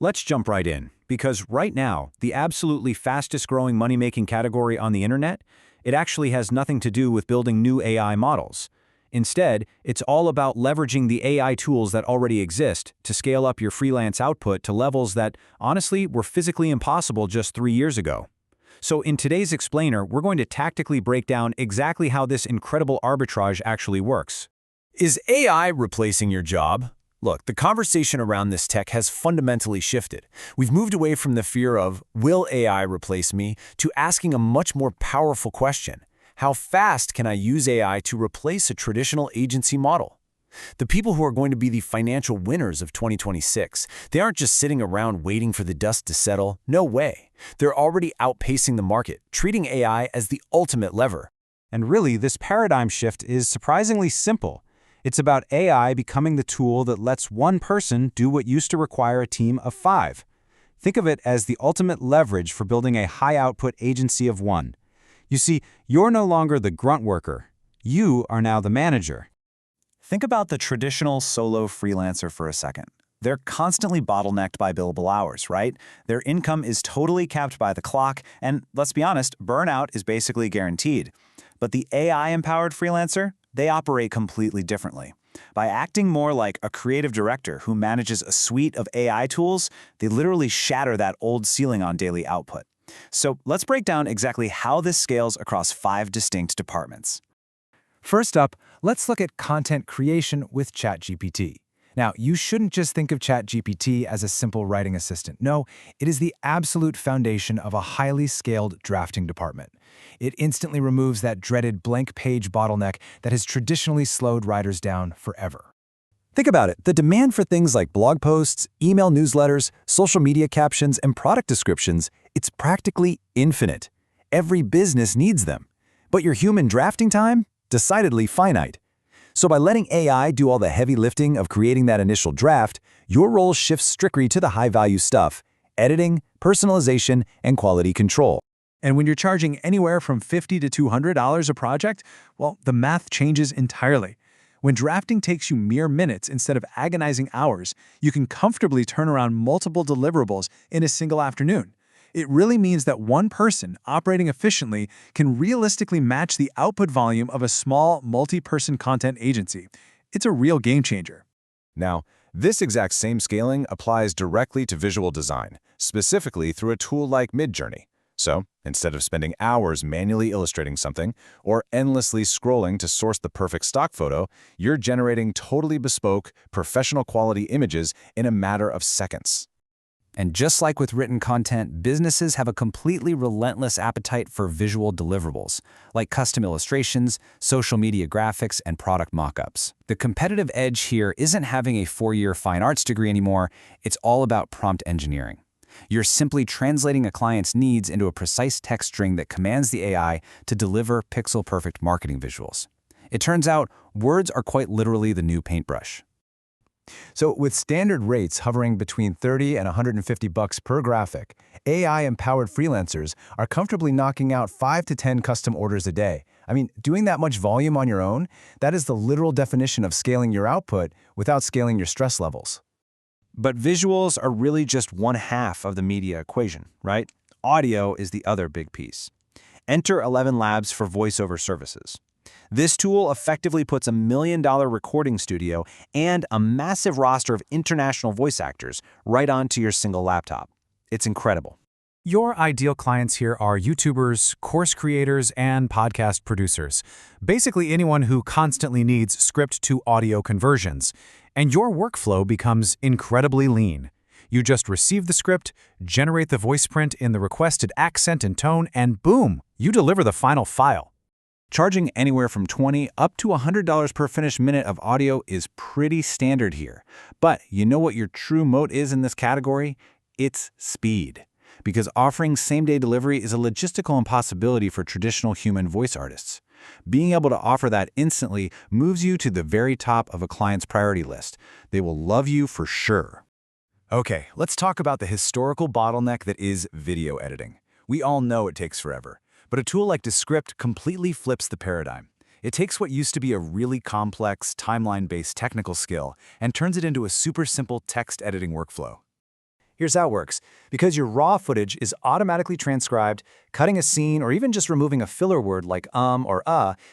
Let's jump right in, because right now, the absolutely fastest growing money-making category on the internet, it actually has nothing to do with building new AI models. Instead, it's all about leveraging the AI tools that already exist to scale up your freelance output to levels that, honestly, were physically impossible just 3 years ago. So in today's explainer, we're going to tactically break down exactly how this incredible arbitrage actually works. Is AI replacing your job? Look, the conversation around this tech has fundamentally shifted. We've moved away from the fear of, will AI replace me, to asking a much more powerful question. How fast can I use AI to replace a traditional agency model? The people who are going to be the financial winners of 2026, they aren't just sitting around waiting for the dust to settle. No way. They're already outpacing the market, treating AI as the ultimate lever. And really, this paradigm shift is surprisingly simple. It's about AI becoming the tool that lets one person do what used to require a team of 5. Think of it as the ultimate leverage for building a high-output agency of 1. You see, you're no longer the grunt worker. You are now the manager. Think about the traditional solo freelancer for a second. They're constantly bottlenecked by billable hours, right? Their income is totally capped by the clock, and let's be honest, burnout is basically guaranteed. But the AI-empowered freelancer, they operate completely differently. By acting more like a creative director who manages a suite of AI tools, they literally shatter that old ceiling on daily output. So let's break down exactly how this scales across 5 distinct departments. First up, let's look at content creation with ChatGPT. Now, you shouldn't just think of ChatGPT as a simple writing assistant. No, it is the absolute foundation of a highly scaled drafting department. It instantly removes that dreaded blank page bottleneck that has traditionally slowed writers down forever. Think about it. The demand for things like blog posts, email newsletters, social media captions, and product descriptions, it's practically infinite. Every business needs them. But your human drafting time? Decidedly finite. So by letting AI do all the heavy lifting of creating that initial draft, your role shifts strictly to the high-value stuff: editing, personalization, and quality control. And when you're charging anywhere from $50 to $200 a project, well, the math changes entirely. When drafting takes you mere minutes instead of agonizing hours, you can comfortably turn around multiple deliverables in a single afternoon. It really means that one person operating efficiently can realistically match the output volume of a small, multi-person content agency. It's a real game changer. Now, this exact same scaling applies directly to visual design, specifically through a tool like Midjourney. So, instead of spending hours manually illustrating something or endlessly scrolling to source the perfect stock photo, you're generating totally bespoke, professional quality images in a matter of seconds. And just like with written content, businesses have a completely relentless appetite for visual deliverables, like custom illustrations, social media graphics, and product mockups. The competitive edge here isn't having a 4-year fine arts degree anymore, it's all about prompt engineering. You're simply translating a client's needs into a precise text string that commands the AI to deliver pixel-perfect marketing visuals. It turns out, words are quite literally the new paintbrush. So with standard rates hovering between $30 and $150 per graphic, AI-empowered freelancers are comfortably knocking out 5 to 10 custom orders a day. I mean, doing that much volume on your own, that is the literal definition of scaling your output without scaling your stress levels. But visuals are really just one half of the media equation, right? Audio is the other big piece. Enter ElevenLabs for voiceover services. This tool effectively puts $1 million recording studio and a massive roster of international voice actors right onto your single laptop. It's incredible. Your ideal clients here are YouTubers, course creators, and podcast producers. Basically anyone who constantly needs script-to-audio conversions. And your workflow becomes incredibly lean. You just receive the script, generate the voice print in the requested accent and tone, and boom, you deliver the final file. Charging anywhere from $20 up to $100 per finished minute of audio is pretty standard here. But you know what your true moat is in this category? It's speed. Because offering same-day delivery is a logistical impossibility for traditional human voice artists. Being able to offer that instantly moves you to the very top of a client's priority list. They will love you for sure. Okay, let's talk about the historical bottleneck that is video editing. We all know it takes forever. But a tool like Descript completely flips the paradigm. It takes what used to be a really complex, timeline-based technical skill and turns it into a super simple text editing workflow. Here's how it works. Because your raw footage is automatically transcribed, cutting a scene or even just removing a filler word like or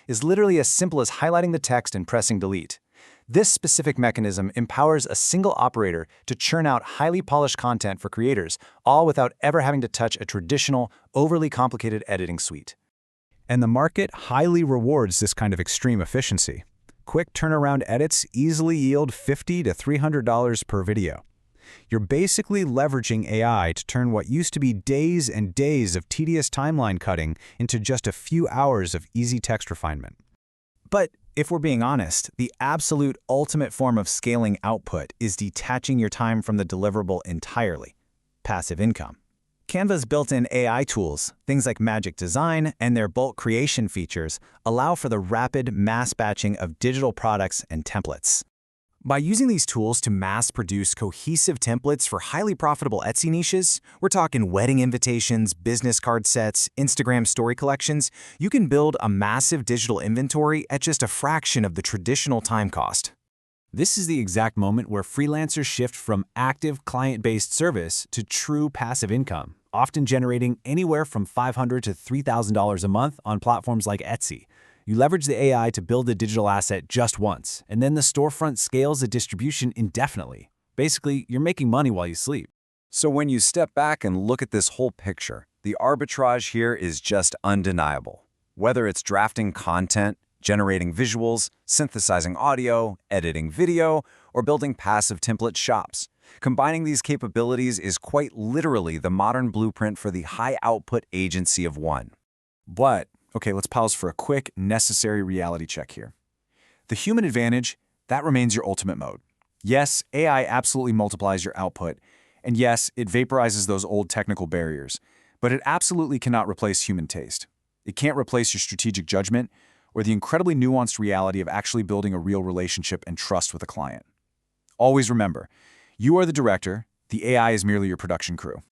is literally as simple as highlighting the text and pressing delete. This specific mechanism empowers a single operator to churn out highly polished content for creators, all without ever having to touch a traditional, overly complicated editing suite. And the market highly rewards this kind of extreme efficiency. Quick turnaround edits easily yield $50 to $300 per video. You're basically leveraging AI to turn what used to be days and days of tedious timeline cutting into just a few hours of easy text refinement. But if we're being honest, the absolute ultimate form of scaling output is detaching your time from the deliverable entirely: passive income. Canva's built-in AI tools, things like Magic Design and their bulk creation features, allow for the rapid mass batching of digital products and templates. By using these tools to mass-produce cohesive templates for highly profitable Etsy niches, we're talking wedding invitations, business card sets, Instagram story collections, you can build a massive digital inventory at just a fraction of the traditional time cost. This is the exact moment where freelancers shift from active client-based service to true passive income, often generating anywhere from $500 to $3,000 a month on platforms like Etsy. You leverage the AI to build a digital asset just once, and then the storefront scales the distribution indefinitely. Basically, you're making money while you sleep. So when you step back and look at this whole picture, the arbitrage here is just undeniable. Whether it's drafting content, generating visuals, synthesizing audio, editing video, or building passive template shops, combining these capabilities is quite literally the modern blueprint for the high-output agency of one. But okay, let's pause for a quick, necessary reality check here. The human advantage, that remains your ultimate mode. Yes, AI absolutely multiplies your output, and yes, it vaporizes those old technical barriers, but it absolutely cannot replace human taste. It can't replace your strategic judgment or the incredibly nuanced reality of actually building a real relationship and trust with a client. Always remember, you are the director, the AI is merely your production crew.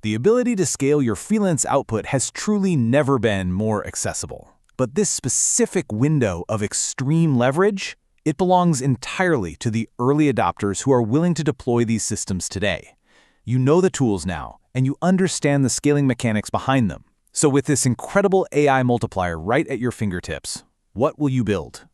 The ability to scale your freelance output has truly never been more accessible. But this specific window of extreme leverage, it belongs entirely to the early adopters who are willing to deploy these systems today. You know the tools now, and you understand the scaling mechanics behind them. So with this incredible AI multiplier right at your fingertips, what will you build?